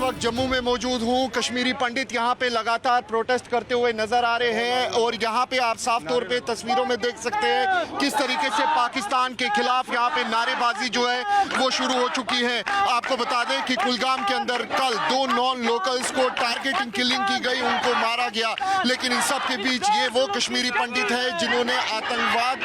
वक्त जम्मू में मौजूद हूँ। कश्मीरी पंडित यहाँ पे लगातार प्रोटेस्ट करते हुए नजर आ रहे हैं और यहाँ पे आप साफ तौर पे तस्वीरों में देख सकते हैं किस तरीके से पाकिस्तान के खिलाफ यहाँ पे नारेबाजी जो है वो शुरू हो चुकी है। आपको बता दें कि कुलगाम के अंदर कल 2 नॉन लोकल्स को टारगेटिंग किलिंग की गई, उनको मारा गया। लेकिन इन सब के बीच ये वो कश्मीरी पंडित है जिन्होंने आतंकवाद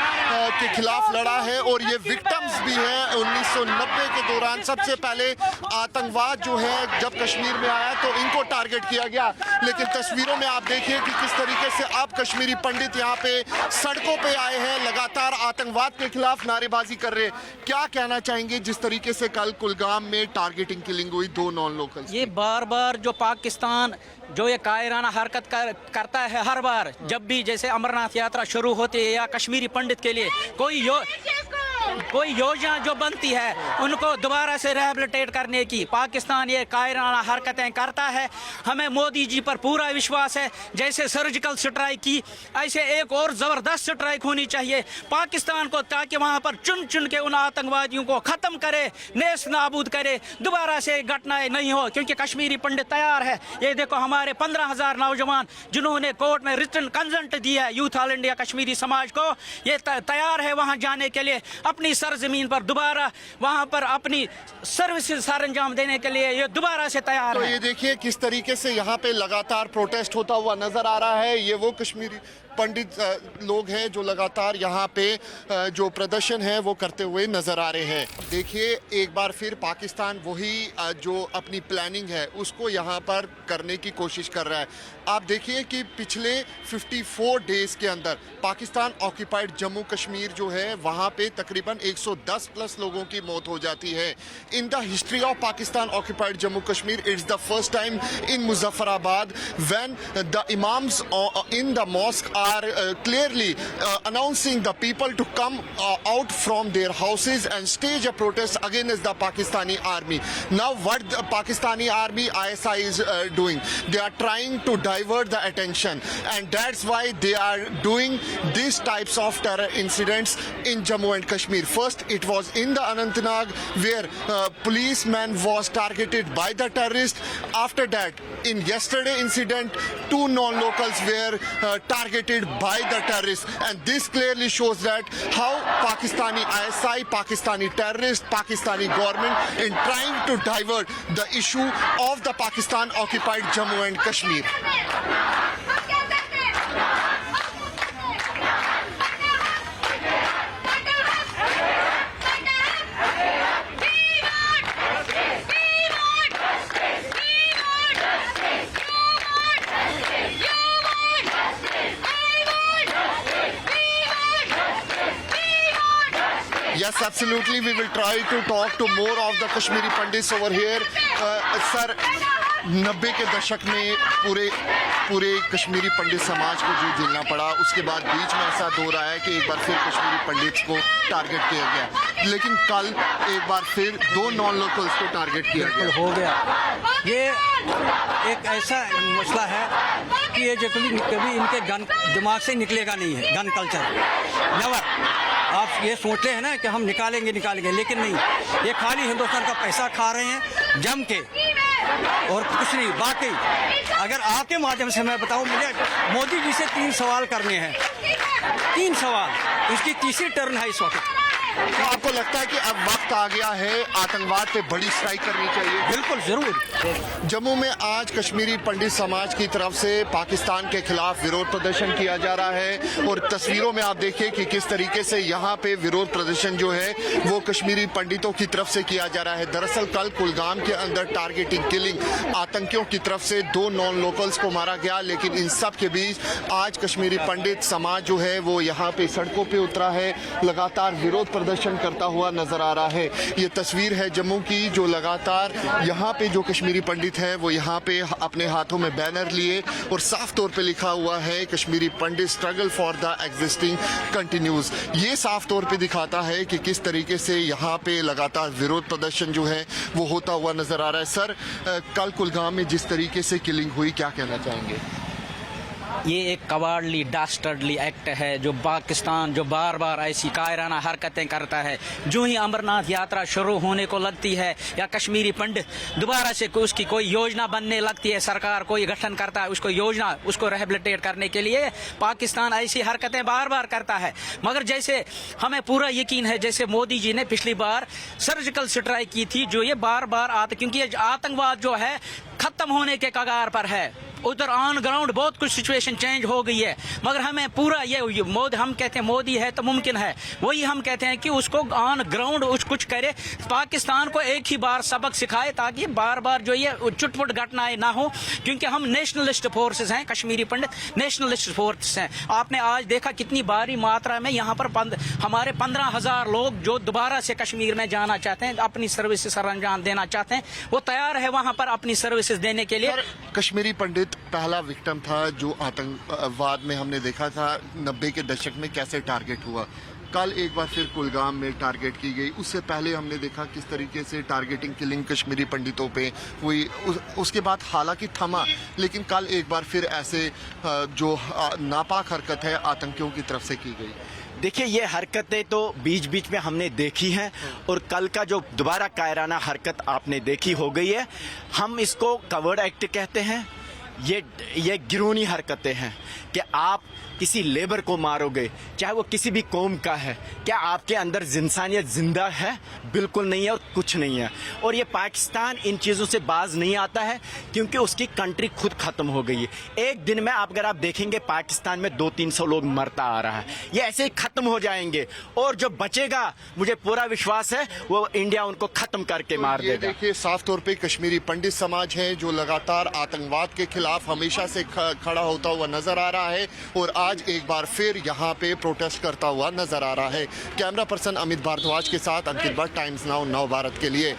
के खिलाफ लड़ा है और ये विक्टिम्स भी है। 1990 के दौरान सबसे पहले आतंकवाद जो है जब कश्मीर में आया तो इनको टारगेट किया गया। लेकिन तस्वीरों में आप देखिए कि किस तरीके से अब कश्मीरी पंडित यहाँ पे सड़कों पे आए हैं, लगातार आतंकवाद के खिलाफ नारेबाजी कर रहे हैं। क्या कहना चाहेंगे जिस तरीके से कल कुलगाम में टारगेटिंग किलिंग हुई 2 नॉन लोकल? ये बार बार जो पाकिस्तान जो ये कायराना हरकत करता है, हर बार जब भी जैसे अमरनाथ यात्रा शुरू होती है या कश्मीरी पंडित के लिए कोई योजना जो बनती है उनको दोबारा से रिहेबिलिटेट करने की पाकिस्तान ये कायराना हरकतें करता है। हमें मोदी जी पर पूरा विश्वास है। जैसे सर्जिकल स्ट्राइक की ऐसे एक और ज़बरदस्त स्ट्राइक होनी चाहिए पाकिस्तान को, ताकि वहाँ पर चुन चुन के उन आतंकवादियों को ख़त्म करे, नेस्त नाबूद करे, दोबारा से घटनाएं नहीं हो। क्योंकि कश्मीरी पंडित तैयार है। ये देखो हमारे 15,000 नौजवान जिन्होंने कोर्ट में रिटन कंसेंट दिया है यूथ ऑल इंडिया कश्मीरी समाज को, ये तैयार है वहाँ जाने के लिए, अपनी सरजमीन पर दोबारा वहां पर अपनी सर्विसेज सर अंजाम देने के लिए ये दोबारा से तैयार है। तो ये देखिए किस तरीके से यहाँ पे लगातार प्रोटेस्ट होता हुआ नजर आ रहा है। ये वो कश्मीरी पंडित लोग हैं जो लगातार यहाँ पे जो प्रदर्शन है वो करते हुए नजर आ रहे हैं। देखिए एक बार फिर पाकिस्तान वही जो अपनी प्लानिंग है उसको यहाँ पर करने की कोशिश कर रहा है। आप देखिए कि पिछले 54 डेज के अंदर पाकिस्तान ऑक्यूपाइड जम्मू कश्मीर जो है वहाँ पे तकरीबन 110 प्लस लोगों की मौत हो जाती है। In the history of Pakistan occupied Jammu Kashmir it's the first time in Muzaffarabad when the imams in the mosque are clearly announcing the people to come out from their houses and stage a protest against the Pakistani army. Now what the Pakistani army ISI is doing, they are trying to divert the attention, and that's why they are doing these types of terror incidents in Jammu and Kashmir. First it was in the Anantnag where policeman was targeted by the terrorists. After that in yesterday incident 2 non-locals were targeted by the terrorists, and this clearly shows that how Pakistani ISI, Pakistani terrorists, Pakistani government in trying to divert the issue of the Pakistan occupied Jammu and Kashmir. Yes, absolutely. We will try to talk to more of the Kashmiri Pandits over here. Sir, 90 के दशक में पूरे कश्मीरी पंडित समाज को जो झेलना पड़ा, उसके बाद बीच में ऐसा दौर आया कि एक बार फिर कश्मीरी पंडित्स को टारगेट किया गया। लेकिन कल एक बार फिर 2 नॉन लोकल्स को टारगेट किया गया। हो गया ये एक ऐसा मसला है कि ये जो कभी इनके गन दिमाग से निकलेगा नहीं है। Gun culture never. आप ये सोचते हैं ना कि हम निकालेंगे, लेकिन नहीं, ये खाली हिंदुस्तान का पैसा खा रहे हैं जम के और कुछ नहीं। बाकी अगर आपके माध्यम से मैं बताऊं, मुझे मोदी जी से 3 सवाल करने हैं। 3 सवाल, इसकी तीसरी टर्न है इस वक्त। तो आपको लगता है कि अब वक्त आ गया है आतंकवाद पे बड़ी स्ट्राइक करनी चाहिए? बिल्कुल जरूर। जम्मू में आज कश्मीरी पंडित समाज की तरफ से पाकिस्तान के खिलाफ विरोध प्रदर्शन किया जा रहा है और तस्वीरों में आप देखिए कि किस तरीके से यहाँ पे विरोध प्रदर्शन जो है वो कश्मीरी पंडितों की तरफ से किया जा रहा है। दरअसल कल कुलगाम के अंदर टारगेटिंग किलिंग आतंकियों की तरफ से 2 नॉन लोकल्स को मारा गया। लेकिन इन सब के बीच आज कश्मीरी पंडित समाज जो है वो यहाँ पे सड़कों पे उतरा है, लगातार विरोध प्रदर्शन करता हुआ नजर आ रहा है। ये तस्वीर है जम्मू की, जो लगातार यहाँ पे जो कश्मीरी पंडित है वो यहाँ पे अपने हाथों में बैनर लिए और साफ तौर पे लिखा हुआ है Kashmiri Pandit struggle for the existing continues. ये साफ तौर पे दिखाता है कि किस तरीके से यहाँ पे लगातार विरोध प्रदर्शन जो है वो होता हुआ नजर आ रहा है। सर, कल कुलगाम में जिस तरीके से किलिंग हुई, क्या कहना चाहेंगे? ये एक कवार्डली डास्टर्डली एक्ट है जो पाकिस्तान जो बार बार ऐसी कायराना हरकतें करता है। जो ही अमरनाथ यात्रा शुरू होने को लगती है या कश्मीरी पंडित दोबारा से उसकी कोई योजना बनने लगती है, सरकार कोई गठन करता है उसको योजना उसको रिहेबिलिटेट करने के लिए, पाकिस्तान ऐसी हरकतें बार बार करता है। मगर जैसे हमें पूरा यकीन है जैसे मोदी जी ने पिछली बार सर्जिकल स्ट्राइक की थी, जो ये बार बार क्योंकि ये आतंकवाद जो है खत्म होने के कगार पर है, उधर ऑन ग्राउंड बहुत कुछ सिचुएशन चेंज हो गई है। मगर हमें पूरा ये मोदी, हम कहते हैं मोदी है तो मुमकिन है, वही हम कहते हैं कि उसको ऑन ग्राउंड कुछ करे, पाकिस्तान को एक ही बार सबक सिखाए ताकि बार बार जो ये चुटपुट घटनाएं ना हो। क्योंकि हम नेशनलिस्ट फोर्सेस हैं, कश्मीरी पंडित नेशनलिस्ट फोर्सेस हैं। आपने आज देखा कितनी भारी मात्रा में यहाँ पर हमारे 15,000 लोग जो दोबारा से कश्मीर में जाना चाहते हैं, अपनी सर्विसेज सरंजाम देना चाहते हैं, वो तैयार है वहाँ पर अपनी सर्विसेज देने के लिए। कश्मीरी पंडित पहला विक्टिम था जो आतंकवाद में हमने देखा था 90 के दशक में कैसे टारगेट हुआ। कल एक बार फिर कुलगाम में टारगेट की गई। उससे पहले हमने देखा किस तरीके से टारगेटिंग किलिंग कश्मीरी पंडितों पे हुई। उसके बाद हालांकि थमा, लेकिन कल एक बार फिर ऐसे जो नापाक हरकत है आतंकियों की तरफ से की गई। देखिए, ये हरकतें तो बीच बीच में हमने देखी हैं और कल का जो दोबारा कायराना हरकत आपने देखी हो गई है, हम इसको कवर्ड एक्ट कहते हैं। ये गिरोनी हरकतें हैं कि आप किसी लेबर को मारोगे, चाहे वो किसी भी कौम का है। क्या आपके अंदर इंसानियत जिंदा है? बिल्कुल नहीं है और कुछ नहीं है। और ये पाकिस्तान इन चीज़ों से बाज नहीं आता है क्योंकि उसकी कंट्री खुद खत्म हो गई है। एक दिन में अगर आप देखेंगे पाकिस्तान में 200-300 लोग मरता आ रहा है। ये ऐसे ही खत्म हो जाएंगे और जो बचेगा, मुझे पूरा विश्वास है, वो इंडिया उनको खत्म करके मार देगा। देखिए, साफ तौर पे कश्मीरी पंडित समाज है जो लगातार आतंकवाद के खिलाफ हमेशा से खड़ा होता हुआ नजर आ रहा है और आज एक बार फिर यहाँ पे प्रोटेस्ट करता हुआ नजर आ रहा है। कैमरा पर्सन अमित भारद्वाज के साथ अंकित भट्ट, टाइम्स नाउ नव भारत के लिए।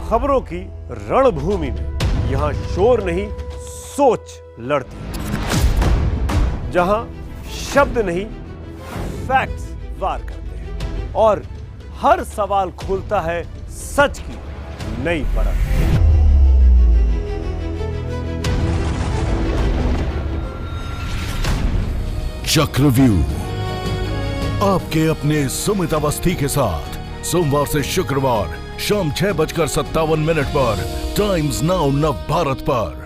खबरों की रणभूमि में यहाँ शोर नहीं, सोच लड़ती है। जहां शब्द नहीं, फैक्ट्स वार करते हैं और हर सवाल खोलता है सच की नई परत। चक्रव्यूह आपके अपने सुमित अवस्थी के साथ सोमवार से शुक्रवार शाम 6:57 पर टाइम्स नाउ नव भारत पर।